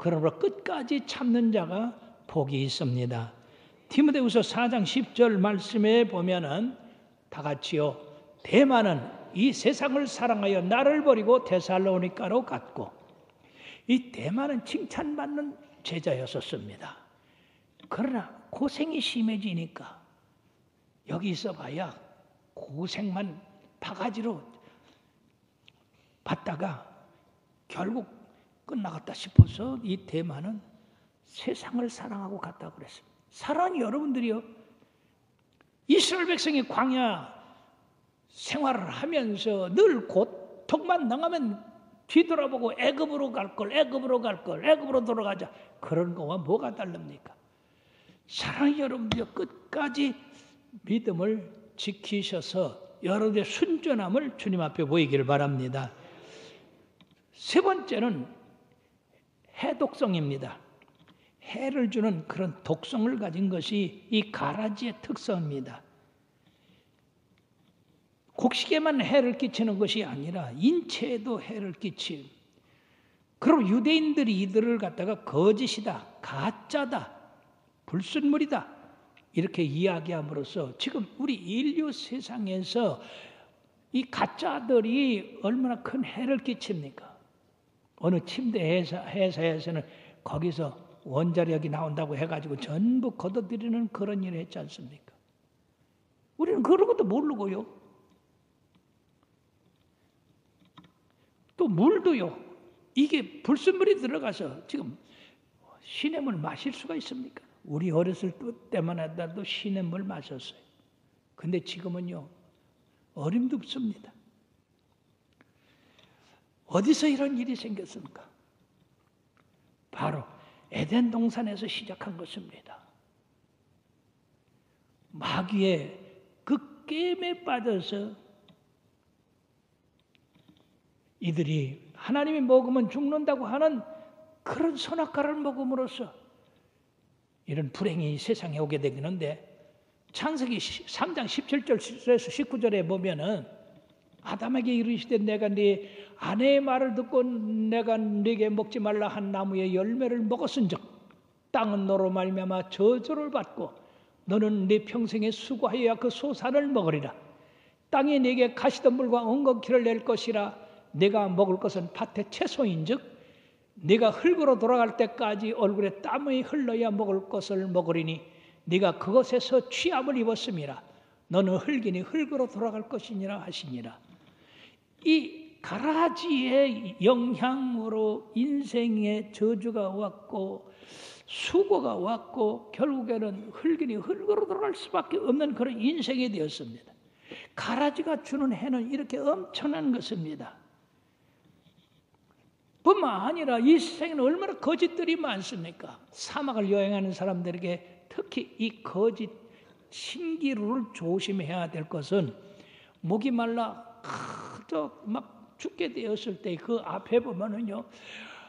그러므로 끝까지 참는 자가 복이 있습니다. 디모데후서 4장 10절 말씀에 보면은 다 같이요. 데마는 이 세상을 사랑하여 나를 버리고 데살로니가로 갔고, 이 데마는 칭찬받는 제자였었습니다. 그러나 고생이 심해지니까 여기 있어봐야 고생만 바가지로 받다가 결국 끝나갔다 싶어서 이 데마는 세상을 사랑하고 갔다고 그랬습니다. 사랑하는 여러분들이요, 이스라엘 백성이 광야 생활을 하면서 늘 고통만 당하면 뒤돌아보고 애굽으로 갈 걸, 애굽으로 갈 걸, 애굽으로 돌아가자, 그런 거와 뭐가 다릅니까? 사랑하는 여러분들이요, 끝까지 믿음을 지키셔서 여러분의 순전함을 주님 앞에 보이기를 바랍니다. 세 번째는 해독성입니다. 해를 주는 그런 독성을 가진 것이 이 가라지의 특성입니다. 곡식에만 해를 끼치는 것이 아니라 인체에도 해를 끼치. 그럼 유대인들이 이들을 갖다가 거짓이다, 가짜다, 불순물이다 이렇게 이야기함으로써 지금 우리 인류 세상에서 이 가짜들이 얼마나 큰 해를 끼칩니까? 어느 침대 회사에서는 거기서 원자력이 나온다고 해가지고 전부 걷어들이는 그런 일을 했지 않습니까? 우리는 그런 것도 모르고요. 또 물도요. 이게 불순물이 들어가서 지금 시냇물 마실 수가 있습니까? 우리 어렸을 때만 해도 시냇물 마셨어요. 근데 지금은요, 어림도 없습니다. 어디서 이런 일이 생겼습니까? 바로 에덴 동산에서 시작한 것입니다. 마귀의 그 게임에 빠져서 이들이 하나님이 먹으면 죽는다고 하는 그런 선악과를 먹음으로써 이런 불행이 세상에 오게 되는데, 창세기 3장 17절에서 19절에 보면은 아담에게 이르시되 내가 네 아내의 말을 듣고 내가 네게 먹지 말라 한 나무의 열매를 먹었은즉 땅은 너로 말미암아 저주를 받고 너는 네 평생에 수고하여야 그 소산을 먹으리라. 땅이 네게 가시덤불과 엉겅퀴를 낼 것이라. 네가 먹을 것은 밭의 채소인즉 네가 흙으로 돌아갈 때까지 얼굴에 땀이 흘러야 먹을 것을 먹으리니 네가 그것에서 취함을 입었음이라. 너는 흙이니 흙으로 돌아갈 것이니라 하시니라. 이 가라지의 영향으로 인생에 저주가 왔고 수고가 왔고 결국에는 흙이니 흙으로 돌아갈 수밖에 없는 그런 인생이 되었습니다. 가라지가 주는 해는 이렇게 엄청난 것입니다. 뿐만 아니라 이 세상에는 얼마나 거짓들이 많습니까? 사막을 여행하는 사람들에게 특히 이 거짓 신기루를 조심해야 될 것은, 목이 말라 막 죽게 되었을 때 그 앞에 보면은요,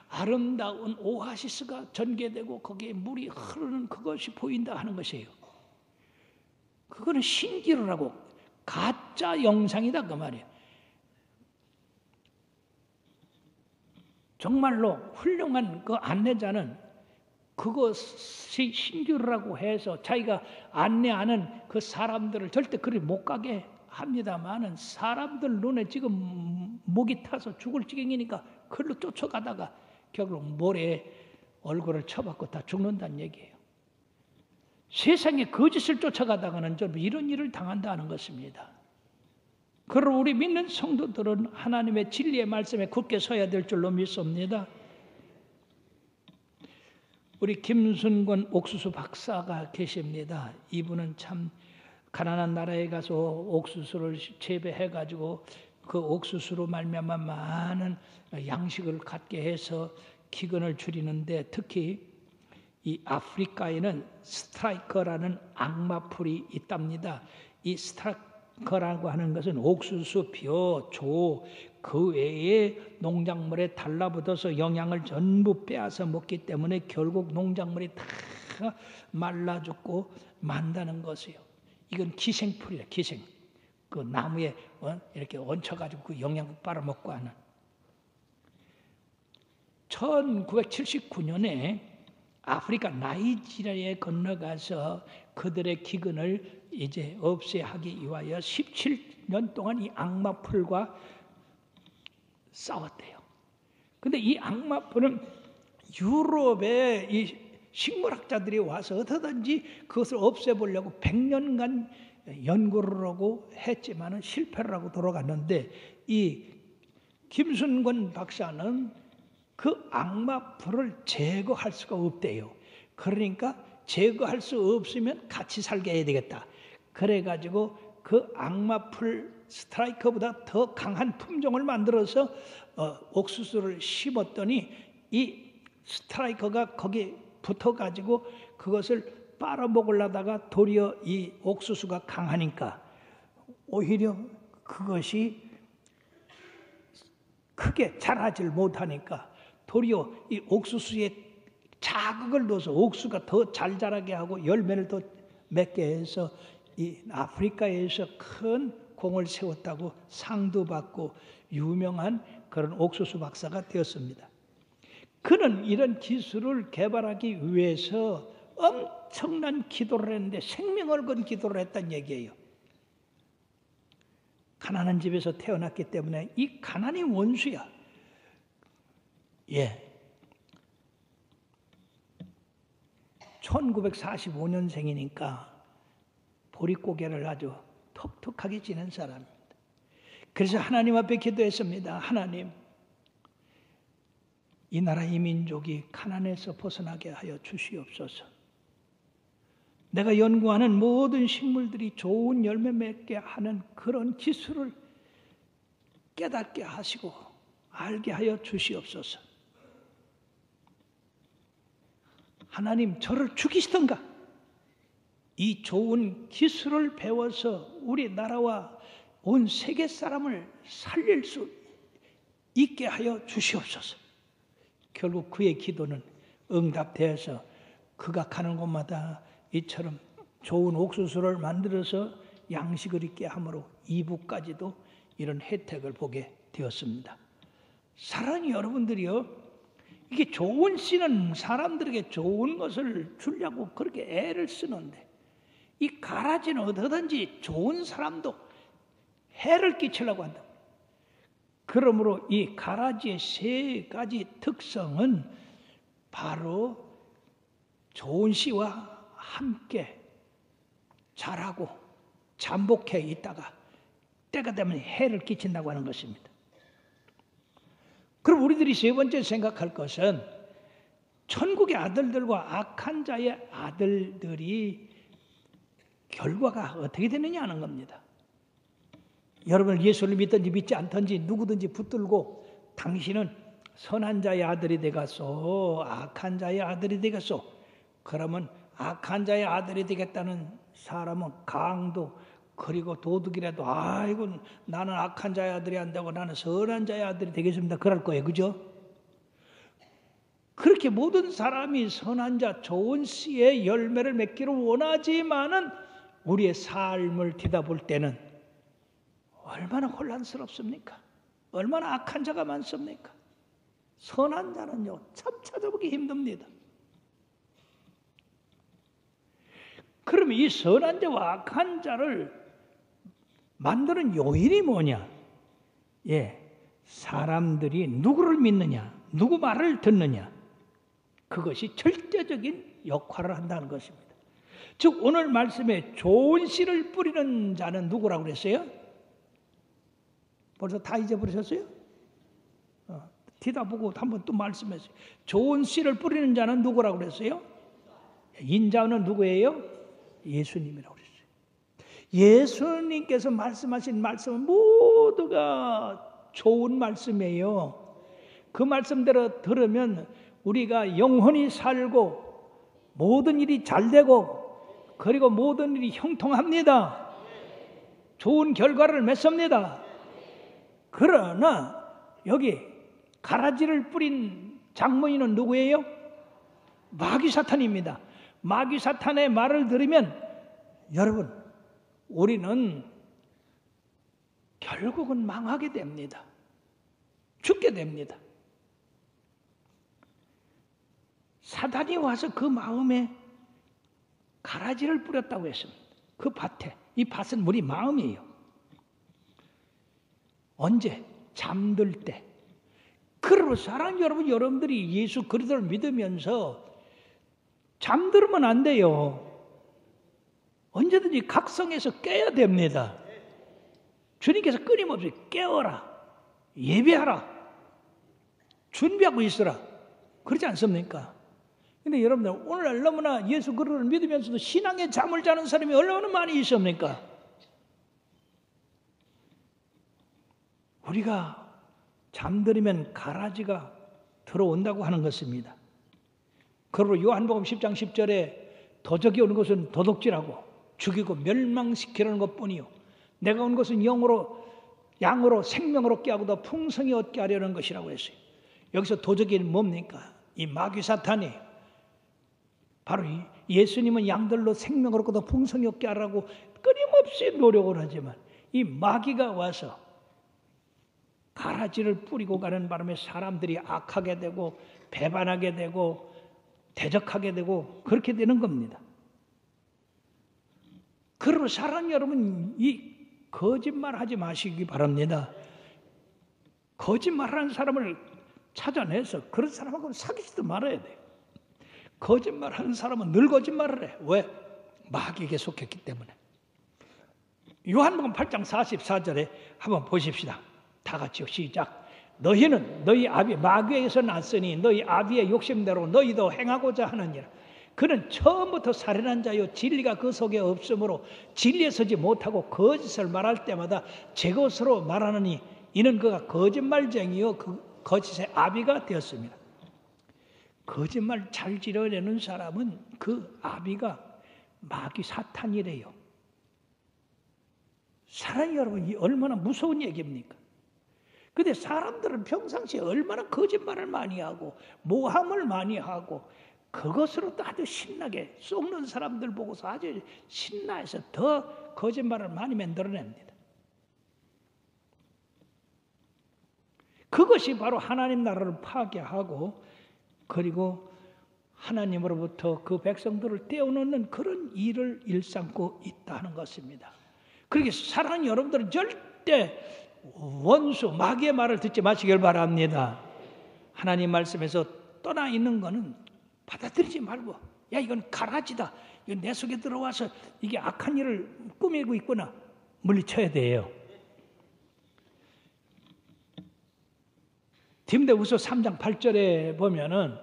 아름다운 오아시스가 전개되고 거기에 물이 흐르는 그것이 보인다 하는 것이에요. 그거는 신기루라고, 가짜 영상이다 그 말이에요. 정말로 훌륭한 그 안내자는 그것이 신기루라고 해서 자기가 안내하는 그 사람들을 절대 그리 못 가게 합니다만은, 사람들 눈에 지금 목이 타서 죽을 지경이니까 그걸로 쫓아가다가 결국 모래에 얼굴을 쳐박고 다 죽는다는 얘기예요. 세상에 거짓을 쫓아가다가는 좀 이런 일을 당한다는 것입니다. 그러므로 우리 믿는 성도들은 하나님의 진리의 말씀에 굳게 서야 될 줄로 믿습니다. 우리 김순권 옥수수 박사가 계십니다. 이분은 참 가난한 나라에 가서 옥수수를 재배해가지고 그 옥수수로 말미암아 많은 양식을 갖게 해서 기근을 줄이는데, 특히 이 아프리카에는 스트라이커라는 악마풀이 있답니다. 이 스트라이커라고 하는 것은 옥수수, 벼, 조, 그 외에 농작물에 달라붙어서 영양을 전부 빼앗아 먹기 때문에 결국 농작물이 다 말라 죽고 만다는 것이에요. 이건 기생풀이야, 기생. 그 나무에 이렇게 얹혀가지고 그 영양 빨아먹고 하는. 1979년에 아프리카 나이지리아에 건너가서 그들의 기근을 이제 없애하기 위하여 17년 동안 이 악마풀과 싸웠대요. 근데 이 악마풀은 유럽의 이 식물학자들이 와서 어떻게든지 그것을 없애보려고 100년간 연구를 하고 했지만은 실패를 하고 돌아갔는데, 이 김순권 박사는 그 악마풀을 제거할 수가 없대요. 그러니까 제거할 수 없으면 같이 살게 해야 되겠다. 그래가지고 그 악마풀 스트라이커보다 더 강한 품종을 만들어서 옥수수를 심었더니 이 스트라이커가 거기에 붙어가지고 그것을 빨아먹으려다가 도리어 이 옥수수가 강하니까 오히려 그것이 크게 자라질 못하니까 도리어 이 옥수수에 자극을 넣어서 옥수수가 더 잘 자라게 하고 열매를 더 맺게 해서 이 아프리카에서 큰 공을 세웠다고 상도 받고 유명한 그런 옥수수 박사가 되었습니다. 그는 이런 기술을 개발하기 위해서 엄청난 기도를 했는데 생명을 건 기도를 했다는 얘기예요. 가난한 집에서 태어났기 때문에 이 가난이 원수야. 예. 1945년생이니까 보릿고개를 아주 톡톡하게 지낸 사람입니다. 그래서 하나님 앞에 기도했습니다. 하나님, 이 나라 이 민족이 가난에서 벗어나게 하여 주시옵소서. 내가 연구하는 모든 식물들이 좋은 열매 맺게 하는 그런 기술을 깨닫게 하시고 알게 하여 주시옵소서. 하나님, 저를 죽이시던가 이 좋은 기술을 배워서 우리나라와 온 세계 사람을 살릴 수 있게 하여 주시옵소서. 결국 그의 기도는 응답되어서 그가 가는 곳마다 이처럼 좋은 옥수수를 만들어서 양식을 있게 함으로 이북까지도 이런 혜택을 보게 되었습니다. 사랑하는 여러분들이요, 이게 좋은 씨는 사람들에게 좋은 것을 주려고 그렇게 애를 쓰는데, 이 가라지는 어떻게든지 좋은 사람도 해를 끼치려고 한다. 그러므로 이 가라지의 세 가지 특성은 바로 좋은 씨와 함께 자라고 잠복해 있다가 때가 되면 해를 끼친다고 하는 것입니다. 그럼 우리들이 세 번째 생각할 것은 천국의 아들들과 악한 자의 아들들이 결과가 어떻게 되느냐 하는 겁니다. 여러분, 예수를 믿든지 믿지 않든지 누구든지 붙들고 당신은 선한 자의 아들이 되겠소, 악한 자의 아들이 되겠소. 그러면 악한 자의 아들이 되겠다는 사람은 강도 그리고 도둑이라도 아이고 나는 악한 자의 아들이 안 되고 나는 선한 자의 아들이 되겠습니다. 그럴 거예요. 그죠? 그렇게 모든 사람이 선한 자 좋은 씨의 열매를 맺기를 원하지만은 우리의 삶을 뒤다볼 때는 얼마나 혼란스럽습니까? 얼마나 악한 자가 많습니까? 선한 자는요 참 찾아보기 힘듭니다. 그러면 이 선한 자와 악한 자를 만드는 요인이 뭐냐? 예, 사람들이 누구를 믿느냐, 누구 말을 듣느냐, 그것이 절대적인 역할을 한다는 것입니다. 즉 오늘 말씀에 좋은 씨를 뿌리는 자는 누구라고 그랬어요? 벌써 다 잊어버리셨어요? 뒤다보고 한번 또 말씀했어요. 좋은 씨를 뿌리는 자는 누구라고 그랬어요? 인자는 누구예요? 예수님이라고 그랬어요. 예수님께서 말씀하신 말씀은 모두가 좋은 말씀이에요. 그 말씀대로 들으면 우리가 영원히 살고 모든 일이 잘 되고 그리고 모든 일이 형통합니다. 좋은 결과를 맺습니다. 그러나 여기 가라지를 뿌린 장모인은 누구예요? 마귀 사탄입니다. 마귀 사탄의 말을 들으면 여러분 우리는 결국은 망하게 됩니다. 죽게 됩니다. 사단이 와서 그 마음에 가라지를 뿌렸다고 했습니다. 그 밭에. 이 밭은 우리 마음이에요. 언제? 잠들 때. 그러므로 사랑하는 여러분, 여러분들이 예수 그리스도를 믿으면서 잠들면 안 돼요. 언제든지 각성해서 깨야 됩니다. 주님께서 끊임없이 깨어라, 예배하라, 준비하고 있어라. 그렇지 않습니까? 근데 여러분들 오늘날 너무나 예수 그리스도를 믿으면서도 신앙의 잠을 자는 사람이 얼마나 많이 있습니까? 우리가 잠들이면 가라지가 들어온다고 하는 것입니다. 그러므로 요한복음 10장 10절에 도적이 오는 것은 도둑질하고 죽이고 멸망시키려는 것뿐이요 내가 온 것은 영으로 양으로 생명을 얻게 하고 더 풍성히 얻게 하려는 것이라고 했어요. 여기서 도적이 뭡니까? 이 마귀 사탄이 바로 예수님은 양들로 생명을 얻고 더 풍성히 얻게 하라고 끊임없이 노력을 하지만 이 마귀가 와서 가라지를 뿌리고 가는 바람에 사람들이 악하게 되고 배반하게 되고 대적하게 되고 그렇게 되는 겁니다. 그러므로 사랑하는 여러분, 이 거짓말하지 마시기 바랍니다. 거짓말하는 사람을 찾아내서 그런 사람하고 사귀지도 말아야 돼요. 거짓말하는 사람은 늘 거짓말을 해. 왜? 마귀에게 속했기 때문에. 요한복음 8장 44절에 한번 보십시다. 다 같이요. 시작. 너희는 너희 아비 마귀에게서 났으니 너희 아비의 욕심대로 너희도 행하고자 하느니라. 그는 처음부터 살인한 자요 진리가 그 속에 없으므로 진리에 서지 못하고 거짓을 말할 때마다 제 것으로 말하느니 이는 그가 거짓말쟁이요 그 거짓의 아비가 되었습니다. 거짓말 잘 지어내는 사람은 그 아비가 마귀 사탄이래요. 사랑하는 여러분, 이 얼마나 무서운 얘기입니까? 근데 사람들은 평상시에 얼마나 거짓말을 많이 하고 모함을 많이 하고 그것으로 아주 신나게 속는 사람들 보고서 아주 신나해서 더 거짓말을 많이 만들어냅니다. 그것이 바로 하나님 나라를 파괴하고 그리고 하나님으로부터 그 백성들을 떼어놓는 그런 일을 일삼고 있다는 것입니다. 그렇게 사랑하는 여러분들은 절대 원수, 마귀의 말을 듣지 마시길 바랍니다. 하나님 말씀에서 떠나 있는 거는 받아들이지 말고 야 이건 가라지다. 이건 내 속에 들어와서 이게 악한 일을 꾸미고 있구나. 물리쳐야 돼요. 디모데후서 3장 8절에 보면은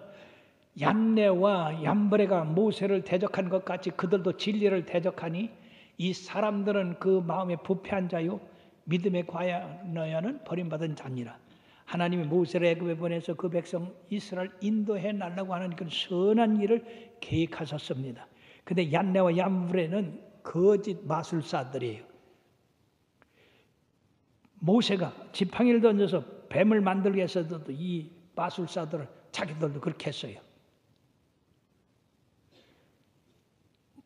얀네와 얀브레가 모세를 대적한 것 같이 그들도 진리를 대적하니 이 사람들은 그 마음에 부패한 자요 믿음에 과연하여는 버림받은 자니라. 하나님이 모세를 애굽에 보내서 그 백성 이스라엘 인도해 날라고 하는 그 선한 일을 계획하셨습니다. 그런데 얀네와 얀브레는 거짓 마술사들이에요. 모세가 지팡이를 던져서 뱀을 만들게 해서도 이 마술사들을 자기들도 그렇게 했어요.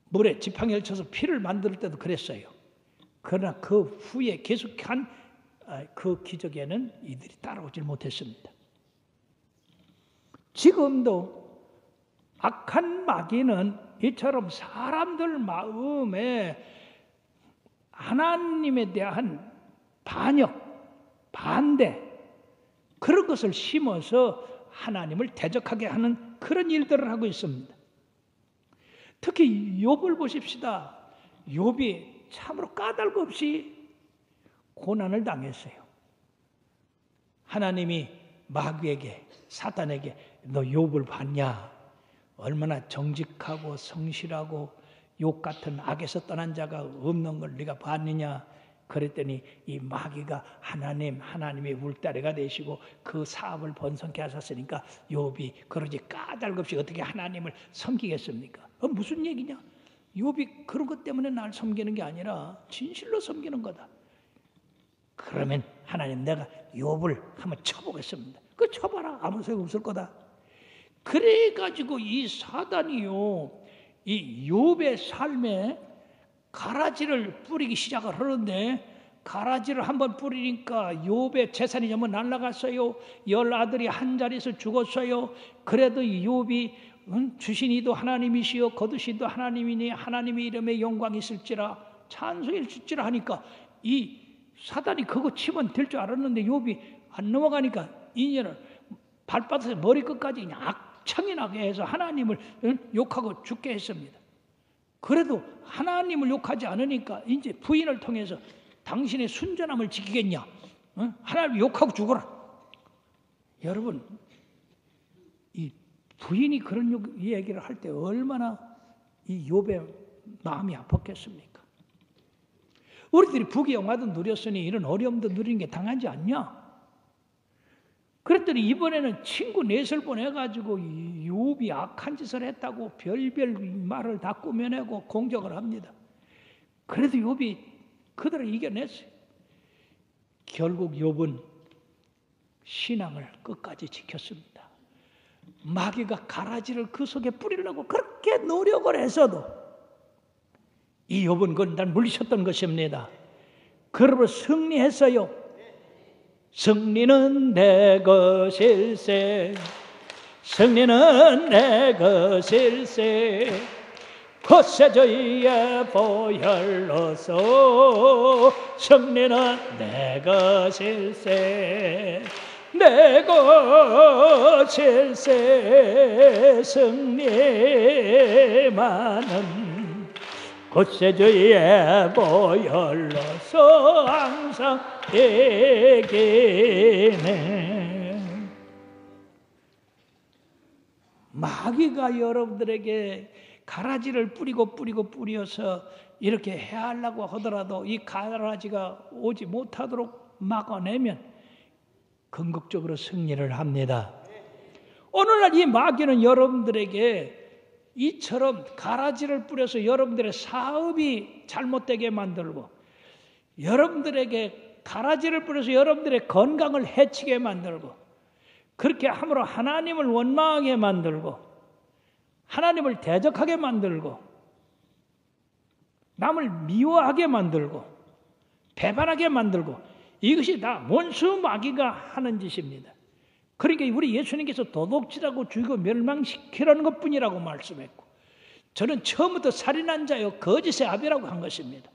물에 지팡이를 쳐서 피를 만들 때도 그랬어요. 그러나 그 후에 계속한 그 기적에는 이들이 따라오질 못했습니다. 지금도 악한 마귀는 이처럼 사람들 마음에 하나님에 대한 반역, 반대 그런 것을 심어서 하나님을 대적하게 하는 그런 일들을 하고 있습니다. 특히 욥을 보십시다. 욥이 참으로 까닭 없이 고난을 당했어요. 하나님이 마귀에게 사탄에게 너 욥을 봤냐? 얼마나 정직하고 성실하고 욥 같은 악에서 떠난 자가 없는 걸 네가 봤느냐? 그랬더니 이 마귀가 하나님의 울타리가 되시고 그 사업을 번성케 하셨으니까 욥이 그러지 까닭 없이 어떻게 하나님을 섬기겠습니까? 무슨 얘기냐? 욥이 그런 것 때문에 날 섬기는 게 아니라 진실로 섬기는 거다. 그러면 하나님 내가 욥을 한번 쳐보겠습니다. 그 쳐봐라. 아무 소용 없을 거다. 그래가지고 이 사단이요 이 욥의 삶에 가라지를 뿌리기 시작을 하는데 가라지를 한번 뿌리니까 욥의 재산이 전부 날아갔어요. 10 아들이 한 자리에서 죽었어요. 그래도 욥이 주신 이도 하나님이시여 거두시도 하나님이니 하나님의 이름에 영광이 있을지라 찬송이 있을지라 하니까 이 사단이 그거 치면 될 줄 알았는데 욥이 안 넘어가니까 인연을 발바닥에서 머리끝까지 그냥 악창이 나게 해서 하나님을 욕하고 죽게 했습니다. 그래도 하나님을 욕하지 않으니까 이제 부인을 통해서 당신의 순전함을 지키겠냐? 하나님을 욕하고 죽어라. 여러분, 이 부인이 그런 얘기를 할 때 얼마나 이 욥의 마음이 아팠겠습니까? 우리들이 부귀영화도 누렸으니 이런 어려움도 누리는 게 당하지 않냐? 그랬더니 이번에는 친구 넷을 보내가지고 욥이 악한 짓을 했다고 별별 말을 다 꾸며내고 공격을 합니다. 그래도 욥이 그들을 이겨냈어요. 결국 욥은 신앙을 끝까지 지켰습니다. 마귀가 가라지를 그 속에 뿌리려고 그렇게 노력을 했어도 이 욥은 그걸 다 물리쳤던 것입니다. 그러므로 승리했어요. 승리는 내 것일세, 승리는 내 것일세, 거세 저희의 보혈로서 승리는 내 것일세, 내 것일세, 승리만은 거세주의 보혈로서 항상 이기네. 마귀가 여러분들에게 가라지를 뿌려서 이렇게 해하려고 하더라도 이 가라지가 오지 못하도록 막아내면 궁극적으로 승리를 합니다. 오늘날 이 마귀는 여러분들에게 이처럼 가라지를 뿌려서 여러분들의 사업이 잘못되게 만들고, 여러분들에게 가라지를 뿌려서 여러분들의 건강을 해치게 만들고, 그렇게 함으로 하나님을 원망하게 만들고, 하나님을 대적하게 만들고, 남을 미워하게 만들고, 배반하게 만들고, 이것이 다 원수 마귀가 하는 짓입니다. 그러니까 우리 예수님께서 도둑질하고 죽이고 멸망시키라는 것뿐이라고 말씀했고, 저는 처음부터 살인한 자요 거짓의 아비라고 한 것입니다.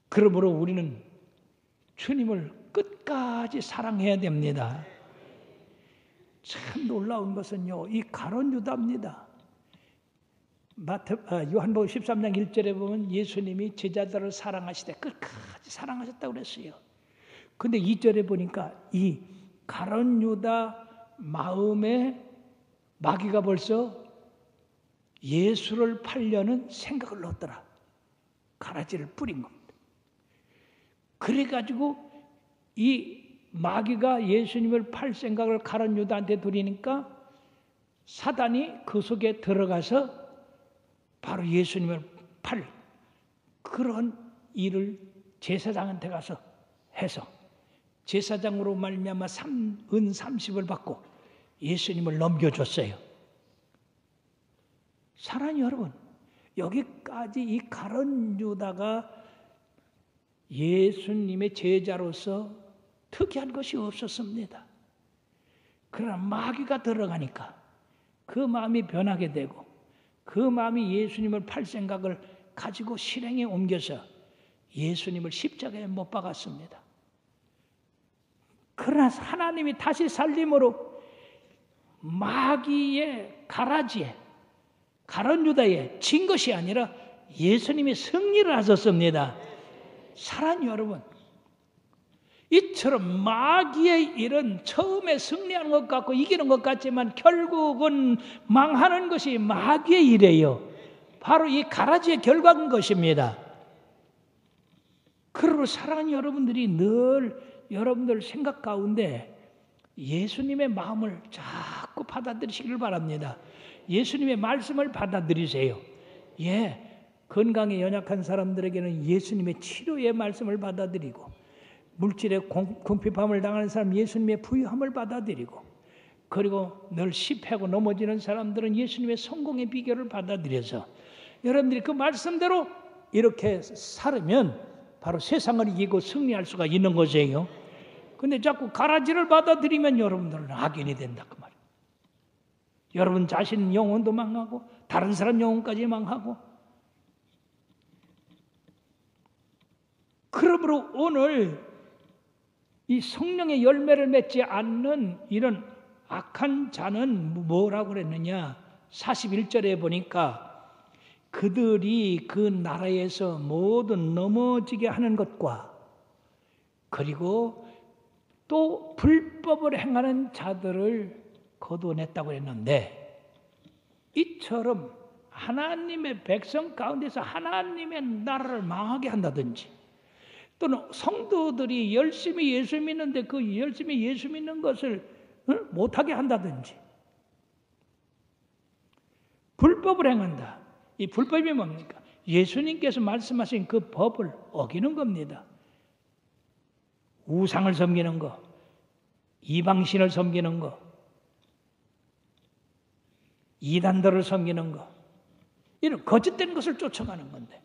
그러므로 우리는 주님을 끝까지 사랑해야 됩니다. 참 놀라운 것은요, 이 가룟 유다입니다. 요한복음 13장 1절에 보면 예수님이 제자들을 사랑하시되 끝까지 사랑하셨다고 그랬어요. 근데 2절에 보니까 이 가룟 유다 마음에 마귀가 벌써 예수를 팔려는 생각을 넣었더라. 가라지를 뿌린 겁니다. 그래가지고 이 마귀가 예수님을 팔 생각을 가룟 유다한테 드리니까 사단이 그 속에 들어가서 바로 예수님을 팔 그런 일을 제사장한테 가서 해서 제사장으로 말미암아 은 30을 받고 예수님을 넘겨줬어요. 사랑하는 여러분, 여기까지 이 가룟 유다가 예수님의 제자로서 특이한 것이 없었습니다. 그러나 마귀가 들어가니까 그 마음이 변하게 되고, 그 마음이 예수님을 팔 생각을 가지고 실행에 옮겨서 예수님을 십자가에 못 박았습니다. 그러나 하나님이 다시 살림으로 마귀의 가라지에 가룟 유다에 진 것이 아니라 예수님이 승리를 하셨습니다. 사랑하는 여러분, 이처럼 마귀의 일은 처음에 승리하는 것 같고 이기는 것 같지만 결국은 망하는 것이 마귀의 일이에요. 바로 이 가라지의 결과인 것입니다. 그러므로 사랑하는 여러분들이 늘 여러분들 생각 가운데 예수님의 마음을 자꾸 받아들이시길 바랍니다. 예수님의 말씀을 받아들이세요. 건강에 연약한 사람들에게는 예수님의 치료의 말씀을 받아들이고, 물질의 궁핍함을 당하는 사람 예수님의 부유함을 받아들이고, 그리고 늘 실패하고 넘어지는 사람들은 예수님의 성공의 비결을 받아들여서 여러분들이 그 말씀대로 이렇게 살으면 바로 세상을 이기고 승리할 수가 있는 것이에요. 근데 자꾸 가라지를 받아들이면 여러분들은 악인이 된다 그 말이에요. 여러분 자신 영혼도 망하고 다른 사람 영혼까지 망하고. 그러므로 오늘 이 성령의 열매를 맺지 않는 이런 악한 자는 뭐라고 그랬느냐? 41절에 보니까 그들이 그 나라에서 모든 넘어지게 하는 것과 그리고 또 불법을 행하는 자들을 거두어냈다고 했는데, 이처럼 하나님의 백성 가운데서 하나님의 나라를 망하게 한다든지, 또는 성도들이 열심히 예수 믿는데 그 열심히 예수 믿는 것을 못하게 한다든지, 불법을 행한다. 이 불법이 뭡니까? 예수님께서 말씀하신 그 법을 어기는 겁니다. 우상을 섬기는 거, 이방신을 섬기는 거, 이단들을 섬기는 거, 이런 거짓된 것을 쫓아가는 건데,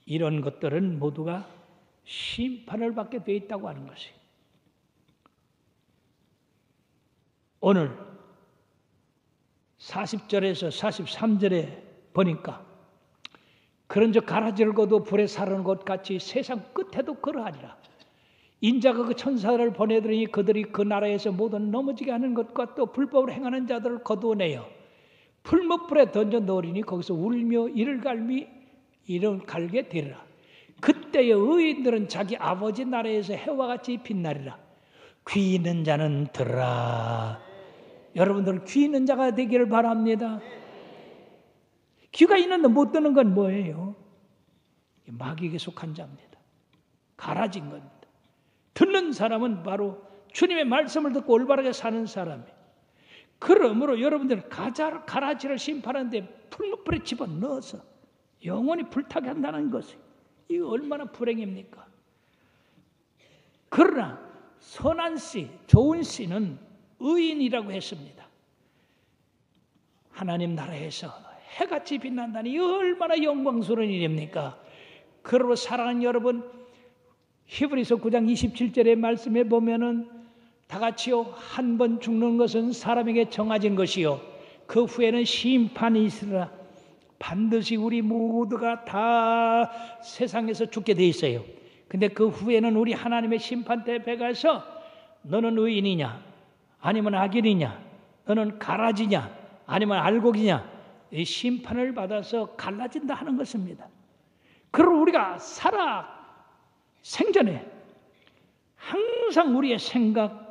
이런 것들은 모두가 심판을 받게 되어 있다고 하는 것이. 오늘 40절에서 43절에 보니까 그런즉 가라지를 거두 불에 사르는 것 같이 세상 끝에도 그러하리라. 인자가 그 천사를 보내더니 그들이 그 나라에서 모든 넘어지게 하는 것과 또 불법을 행하는 자들을 거두어내어 풀무불에 던져 넣으리니 거기서 울며 이를 갈게 되리라. 그때의 의인들은 자기 아버지 나라에서 해와 같이 빛나리라. 귀 있는 자는 들으라. 여러분들은 귀 있는 자가 되기를 바랍니다. 귀가 있는데 못 듣는 건 뭐예요? 마귀에게 속한 자입니다. 가라진 겁니다. 듣는 사람은 바로 주님의 말씀을 듣고 올바르게 사는 사람이에요. 그러므로 여러분들은 가라지를 심판하는데 풀무불에 집어넣어서 영원히 불타게 한다는 것이, 이거 얼마나 불행입니까? 그러나 선한 씨, 좋은 씨는 의인이라고 했습니다. 하나님 나라에서 해같이 빛난다니 얼마나 영광스러운 일입니까? 그러므로 사랑하는 여러분, 히브리서 9장 27절의 말씀에 보면은 다 같이요, 한 번 죽는 것은 사람에게 정해진 것이요 그 후에는 심판이 있으리라. 반드시 우리 모두가 다 세상에서 죽게 돼 있어요. 근데 그 후에는 우리 하나님의 심판대 앞에 가서 너는 의인이냐 아니면 악인이냐, 너는 가라지냐 아니면 알곡이냐, 이 심판을 받아서 갈라진다 하는 것입니다. 그리고 우리가 생전에 항상 우리의 생각,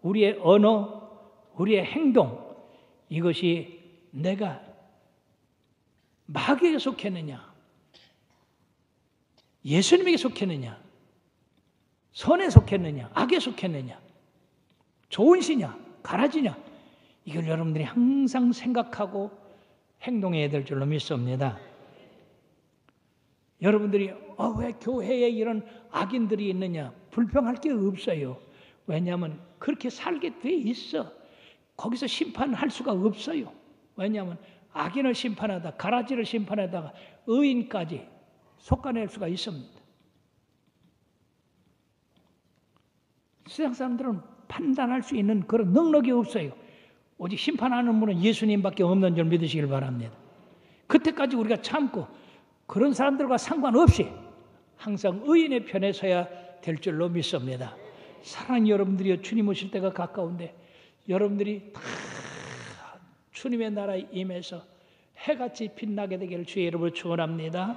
우리의 언어, 우리의 행동, 이것이 내가 마귀에게 속했느냐, 예수님에게 속했느냐, 선에 속했느냐, 악에 속했느냐, 좋은 시냐, 가라지냐, 이걸 여러분들이 항상 생각하고 행동해야 될 줄로 믿습니다. 여러분들이 왜 교회에 이런 악인들이 있느냐, 불평할 게 없어요. 왜냐하면 그렇게 살게 돼 있어. 거기서 심판할 수가 없어요. 왜냐하면 악인을 심판하다, 가라지를 심판하다가 의인까지 속아낼 수가 있습니다. 세상 사람들은 판단할 수 있는 그런 능력이 없어요. 오직 심판하는 분은 예수님밖에 없는 줄 믿으시길 바랍니다. 그때까지 우리가 참고 그런 사람들과 상관없이 항상 의인의 편에 서야 될 줄로 믿습니다. 사랑하는 여러분들이요, 주님 오실 때가 가까운데 여러분들이 다 주님의 나라에 임해서 해같이 빛나게 되기를 주의 이름으로 축원합니다.